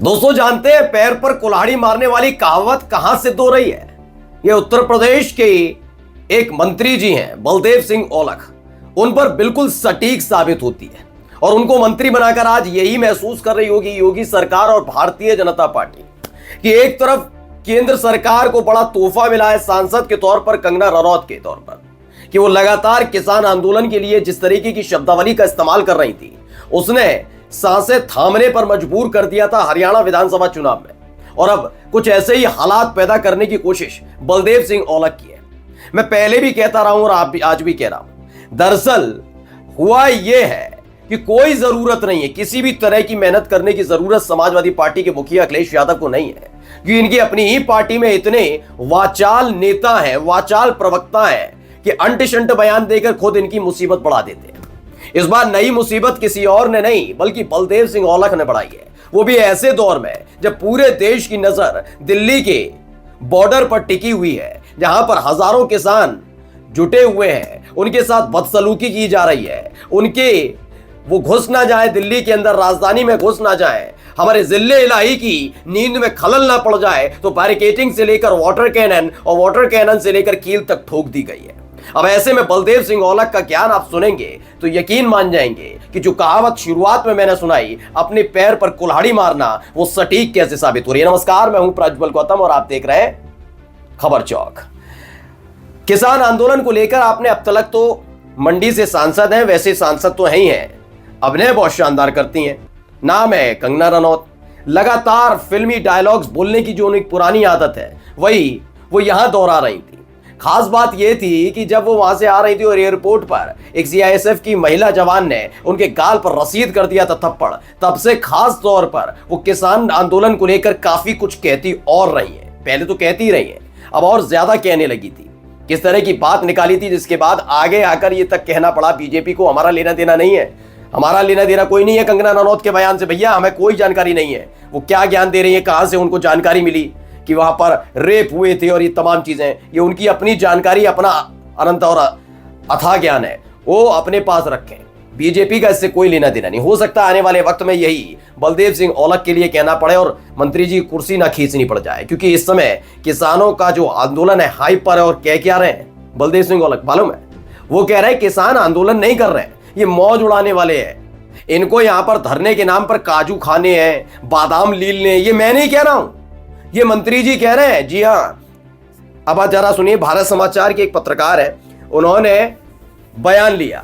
दोस्तों जानते हैं पैर पर कुल्हाड़ी मारने वाली कहावत कहां सिद्ध हो रही है? ये उत्तर प्रदेश के एक मंत्री जी हैं बलदेव सिंह औलख, उन पर बिल्कुल सटीक साबित होती है। और उनको मंत्री बनाकर आज यही महसूस कर रही होगी योगी सरकार और भारतीय जनता पार्टी कि एक तरफ केंद्र सरकार को बड़ा तोहफा मिला है सांसद के तौर पर, कंगना रनौत के तौर पर, कि वो लगातार किसान आंदोलन के लिए जिस तरीके की शब्दावली का इस्तेमाल कर रही थी उसने सांसें थामने पर मजबूर कर दिया था हरियाणा विधानसभा चुनाव में। और अब कुछ ऐसे ही हालात पैदा करने की कोशिश बलदेव सिंह औलख की है। मैं पहले भी कहता रहा हूं और आज भी कह रहा हूं, दरअसल हुआ यह है कि कोई जरूरत नहीं है, किसी भी तरह की मेहनत करने की जरूरत समाजवादी पार्टी के मुखिया अखिलेश यादव को नहीं है, कि इनकी अपनी ही पार्टी में इतने वाचाल नेता हैं, वाचाल प्रवक्ता हैं कि अंट शंट बयान देकर खुद इनकी मुसीबत बढ़ा देते हैं। इस बार नई मुसीबत किसी और ने नहीं बल्कि बलदेव सिंह औलख ने बढ़ाई है, वो भी ऐसे दौर में जब पूरे देश की नजर दिल्ली के बॉर्डर पर टिकी हुई है, जहां पर हजारों किसान जुटे हुए हैं, उनके साथ बदसलूकी की जा रही है, वो घुस ना जाए दिल्ली के अंदर, राजधानी में घुस ना जाए, हमारे जिले इलाही की नींद में खलल ना पड़ जाए, तो बैरिकेडिंग से लेकर वाटर कैनन और वाटर कैनन से लेकर कील तक ठोक दी गई है। अब ऐसे में बलदेव सिंह औलख का ज्ञान आप सुनेंगे तो यकीन मान जाएंगे कि जो कहावत शुरुआत में मैंने सुनाई, अपने पैर पर कुल्हाड़ी मारना, वो सटीक कैसे साबित हो रही है। नमस्कार, मैं हूं प्रज्वल गौतम और आप देख रहे हैं खबर चौक। किसान आंदोलन को लेकर आपने अब तक तो मंडी से सांसद हैं, वैसे सांसद तो ही हैं, अभिनय बहुत शानदार करती हैं, नाम है कंगना रनौत। लगातार फिल्मी डायलॉग्स बोलने की जो उनकी पुरानी आदत है वही वो यहां दोहरा रही थी। खास बात यह थी कि जब वो वहां से आ रही थी और एयरपोर्ट पर एक सीआईएसएफ की महिला जवान ने उनके गाल पर रसीद कर दिया था थप्पड़, तब से खास तौर पर वो किसान आंदोलन को लेकर काफी कुछ कहती और रही है। पहले तो कहती रही है, अब और ज्यादा कहने लगी थी। किस तरह की बात निकाली थी जिसके बाद आगे आकर ये तक कहना पड़ा बीजेपी को हमारा लेना देना नहीं है, हमारा लेना देना कोई नहीं है कंगना रनौत के बयान से, भैया हमें कोई जानकारी नहीं है। वो क्या ज्ञान दे रही है, कहां से उनको जानकारी मिली कि वहां पर रेप हुए थे और ये तमाम चीजें, ये उनकी अपनी जानकारी, अपना अनंत और अथाह ज्ञान है, वो अपने पास रखें। बीजेपी का इससे कोई लेना देना नहीं। हो सकता है आने वाले वक्त में यही बलदेव सिंह औलख के लिए कहना पड़े और मंत्री जी कुर्सी ना खींचनी पड़ जाए, क्योंकि इस समय किसानों का जो आंदोलन है हाई पर है। और क्या रहे हैं बलदेव सिंह औलख मालूम है? वो कह रहे हैं किसान आंदोलन नहीं कर रहे हैं, ये मौज उड़ाने वाले हैं। इनको यहां पर धरने के नाम पर काजू खाने हैं, बादाम लीलने, ये मैं नहीं कह रहा हूं, ये मंत्री जी कह रहे हैं। जी हां, अब आप जरा सुनिए, भारत समाचार के एक पत्रकार है, उन्होंने बयान लिया।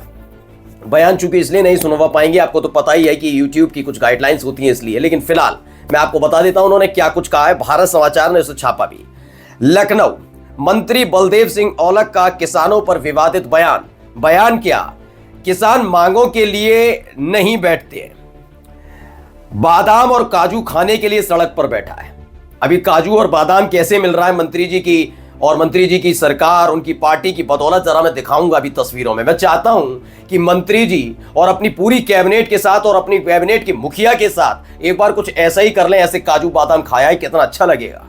बयान चूंकि इसलिए नहीं सुनवा पाएंगे, आपको तो पता ही है कि यूट्यूब की कुछ गाइडलाइंस होती हैं इसलिए, लेकिन फिलहाल मैं आपको बता देता हूं उन्होंने क्या कुछ कहा है। भारत समाचार ने उसे छापा भी। लखनऊ, मंत्री बलदेव सिंह औलख का किसानों पर विवादित बयान। बयान क्या? किसान मांगों के लिए नहीं बैठते, बादाम और काजू खाने के लिए सड़क पर बैठा है। अभी काजू और बादाम कैसे मिल रहा है मंत्री जी की और मंत्री जी की सरकार, उनकी पार्टी की बदौलत, जरा मैं दिखाऊंगा अभी तस्वीरों में। मैं चाहता हूं कि मंत्री जी और अपनी पूरी कैबिनेट के साथ और अपनी कैबिनेट के मुखिया के साथ एक बार कुछ ऐसा ही कर लें, ऐसे काजू बादाम खाया है, कितना अच्छा लगेगा,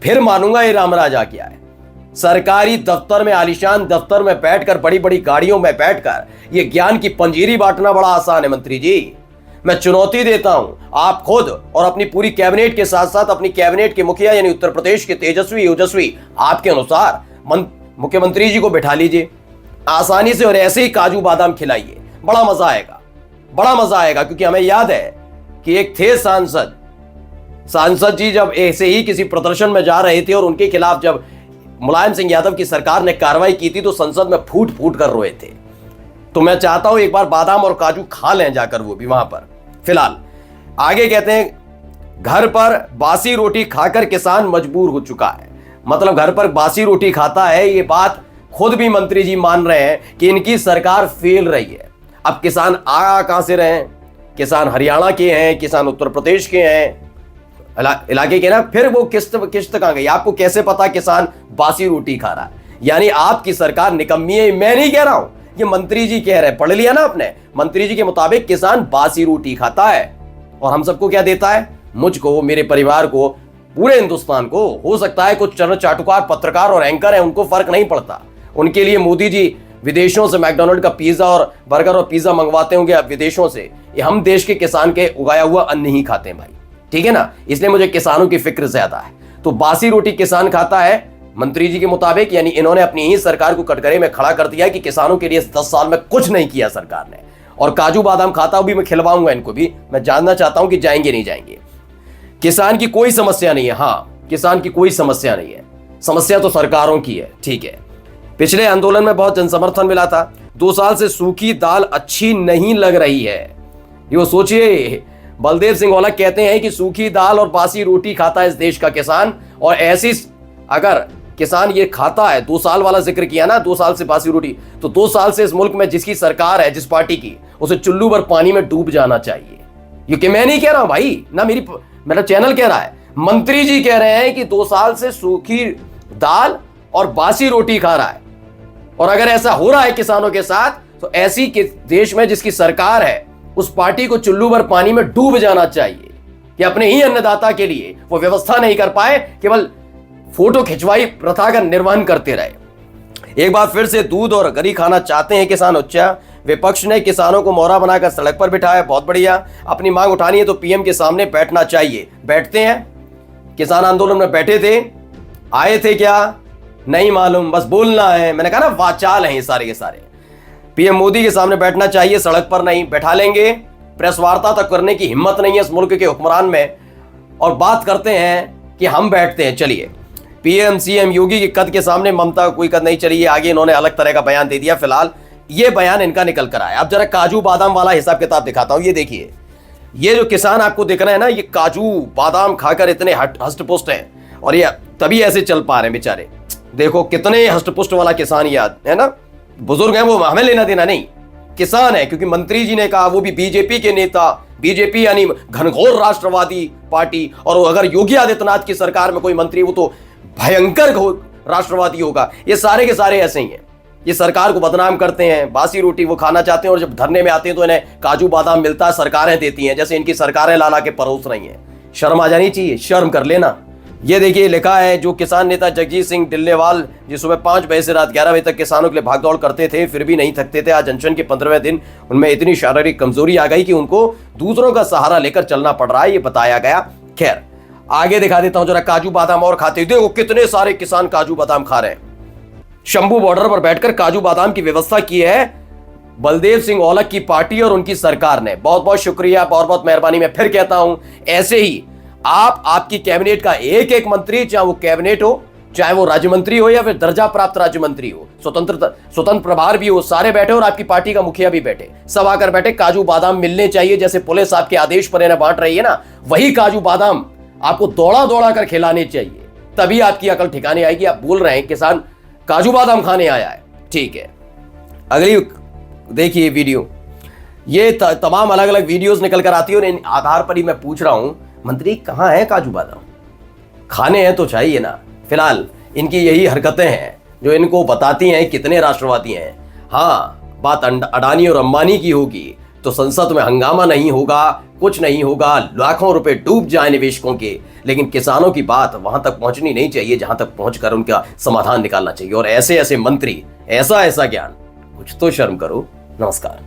फिर मानूंगा ये रामराज आ गया है। सरकारी दफ्तर में, आलीशान दफ्तर में बैठकर, बड़ी बड़ी गाड़ियों में बैठकर ये ज्ञान की पंजीरी बांटना बड़ा आसान है मंत्री जी। मैं चुनौती देता हूं, आप खुद और अपनी पूरी कैबिनेट के साथ साथ अपनी कैबिनेट के मुखिया यानी उत्तर प्रदेश के तेजस्वी ओजस्वी आपके अनुसार मुख्यमंत्री जी को बिठा लीजिए आसानी से और ऐसे ही काजू बादाम खिलाइए, बड़ा मजा आएगा, बड़ा मजा आएगा। क्योंकि हमें याद है कि एक थे सांसद जी जब ऐसे ही किसी प्रदर्शन में जा रहे थे और उनके खिलाफ जब मुलायम सिंह यादव की सरकार ने कार्रवाई की थी तो संसद में फूट फूट कर रोए थे। तो मैं चाहता हूं एक बार बादाम और काजू खा लें जाकर वो भी वहां पर। फिलहाल आगे कहते हैं, घर पर बासी रोटी खाकर किसान मजबूर हो चुका है। मतलब घर पर बासी रोटी खाता है, ये बात खुद भी मंत्री जी मान रहे हैं कि इनकी सरकार फेल रही है। अब किसान आ कहां से रहे हैं? किसान हरियाणा के हैं, किसान उत्तर प्रदेश के हैं, इलाके के ना, फिर वो किस्त कहां गई? आपको कैसे पता किसान बासी रोटी खा रहा है? यानी आपकी सरकार निकम्मी है। मैं नहीं कह रहा हूं, ये मंत्री जी कह रहे हैं, पढ़ लिया ना आपने। मंत्री जी के मुताबिक किसान बासी रोटी खाता है और हम सबको क्या देता है? मुझको, मेरे परिवार को, पूरे हिंदुस्तान को। हो सकता है कुछ चरण चाटुकार पत्रकार और एंकर हैं, उनको फर्क नहीं पड़ता, उनके लिए मोदी जी विदेशों से मैकडोनल्ड का पिज्जा और बर्गर और पिज्जा मंगवाते होंगे विदेशों से। ये हम देश के किसान के उगाया हुआ अन्न ही खाते हैं भाई। ठीक है ना, इसलिए मुझे किसानों की फिक्र ज्यादा है। तो बासी रोटी किसान खाता है मंत्री जी के मुताबिक, यानी इन्होंने अपनी ही सरकार को कटघरे में खड़ा कर दिया कि किसानों के लिए 10 साल में कुछ नहीं किया सरकार ने। और काजू बादाम खाता हूं भी, मैं खिलवाऊंगा इनको भी। मैं जानना चाहता हूं कि जाएंगे नहीं जाएंगे। किसान की कोई समस्या नहीं है, हाँ किसान की कोई समस्या नहीं है, समस्या तो सरकारों की है, ठीक है। पिछले आंदोलन में बहुत जनसमर्थन मिला था। 2 साल से सूखी दाल अच्छी नहीं लग रही है। ये सोचिए, बलदेव सिंह औलख कहते हैं कि सूखी दाल और बासी रोटी खाता है इस देश का किसान। और ऐसी अगर किसान ये खाता है, 2 साल वाला जिक्र किया ना, 2 साल से बासी रोटी, तो 2 साल से इस मुल्क में जिसकी सरकार है, जिस पार्टी की, उसे चुल्लू भर पानी में डूब जाना चाहिए। ये कि मैं नहीं कह रहा हूं भाई, ना मेरा चैनल कह रहा है, मंत्री जी कह रहे हैं कि 2 साल से सूखी दाल और बासी रोटी खा रहा है। और अगर ऐसा हो रहा है किसानों के साथ, तो ऐसी देश में जिसकी सरकार है, उस पार्टी को चुल्लू भर पानी में डूब जाना चाहिए कि अपने ही अन्नदाता के लिए वो व्यवस्था नहीं कर पाए, केवल फोटो खिंचवाई प्रथा का निर्वहन करते रहे। एक बार फिर से दूध और गरी खाना चाहते हैं किसान उच्चा। विपक्ष ने किसानों को मोहरा बनाकर सड़क पर बिठाया, बहुत बढ़िया। अपनी मांग उठानी है तो पीएम के सामने बैठना चाहिए। बैठते हैं, किसान आंदोलन में बैठे थे, आए थे क्या नहीं मालूम, बस बोलना है। मैंने कहा ना, वाचाल हैं ये सारे के सारे। पीएम मोदी के सामने बैठना चाहिए, सड़क पर नहीं। बैठा लेंगे, प्रेस वार्ता तक करने की हिम्मत नहीं है इस मुल्क के हुक्मरान में, और बात करते हैं कि हम बैठते हैं। चलिए, पीएम सीएम योगी के कद के सामने ममता का कोई कद नहीं। चलिए आगे, इन्होंने अलग तरह का बयान दे दिया। फिलहाल ये बयान इनका निकल कर आया। अब जरा काजू बादाम वाला हिसाब किताब दिखाता हूं। ये देखिए, ये जो किसान आपको दिख रहे हैं ना, ये काजू बादाम खाकर इतने हष्टपुष्ट हैं, और ये तभी ऐसे चल पा रहे हैं बेचारे। देखो कितने हष्टपुष्ट वाला किसान याद है ना। बुजुर्ग हैं वो, हमें लेना देना नहीं, किसान है। क्योंकि मंत्री जी ने कहा, वो भी बीजेपी के नेता, बीजेपी यानी घनघोर राष्ट्रवादी पार्टी। और अगर योगी आदित्यनाथ की सरकार में कोई मंत्री, वो तो भयंकर राष्ट्रवादी होगा। ये सारे के सारे ऐसे ही हैं, ये सरकार को बदनाम करते हैं। बासी रोटी वो खाना चाहते हैं, और जब धरने में आते हैं तो इन्हें काजू बादाम मिलता है, सरकारें देती हैं, जैसे इनकी सरकारें ला के परोस रही हैं। शर्म आ जानी चाहिए, शर्म कर लेना। ये देखिए लिखा है, जो किसान नेता जगजीत सिंह डिल्लेवाल, जो सुबह 5 बजे से रात 11 बजे तक किसानों के लिए भागदौड़ करते थे, फिर भी नहीं थकते थे। आज अनशन के 15वें दिन उनमें इतनी शारीरिक कमजोरी आ गई कि उनको दूसरों का सहारा लेकर चलना पड़ रहा है, ये बताया गया। खैर आगे दिखा देता हूं जरा, काजू बादाम और खाते। देखो कितने सारे किसान काजू बादाम खा रहे हैं। शंभू बॉर्डर पर बैठकर काजू बादाम की व्यवस्था की है बलदेव सिंह औलख की पार्टी और उनकी सरकार ने। बहुत बहुत शुक्रिया, बहुत बहुत मेहरबानी। मैं फिर कहता हूं, ऐसे ही आपकी कैबिनेट का एक एक मंत्री, चाहे वो कैबिनेट हो, चाहे वो राज्य मंत्री हो, या फिर दर्जा प्राप्त राज्य मंत्री हो, स्वतंत्र प्रभार भी हो, सारे बैठे, और आपकी पार्टी का मुखिया भी बैठे, सब आकर बैठे। काजू बादाम मिलने चाहिए, जैसे पुलिस आपके आदेश पर इन्हें बांट रही है ना, वही काजू बादाम आपको दौड़ा दौड़ा कर खिलाने चाहिए, तभी आपकी अकल ठिकाने आएगी। आप बोल रहे हैं किसान काजू बादाम खाने आया है, ठीक है। अगली देखिए वीडियो, ये तमाम अलग अलग वीडियोस निकल कर आती है, और इन आधार पर ही मैं पूछ रहा हूं, मंत्री कहां है काजू बादाम? खाने हैं तो चाहिए ना। फिलहाल इनकी यही हरकतें हैं जो इनको बताती हैं कितने राष्ट्रवादी हैं। हाँ, बात अडानी और अंबानी की होगी तो संसद में हंगामा नहीं होगा, कुछ नहीं होगा, लाखों रुपए डूब जाए निवेशकों के, लेकिन किसानों की बात वहां तक पहुंचनी नहीं चाहिए जहां तक पहुंचकर उनका समाधान निकालना चाहिए। और ऐसे ऐसे मंत्री, ऐसा ऐसा ज्ञान, कुछ तो शर्म करो। नमस्कार।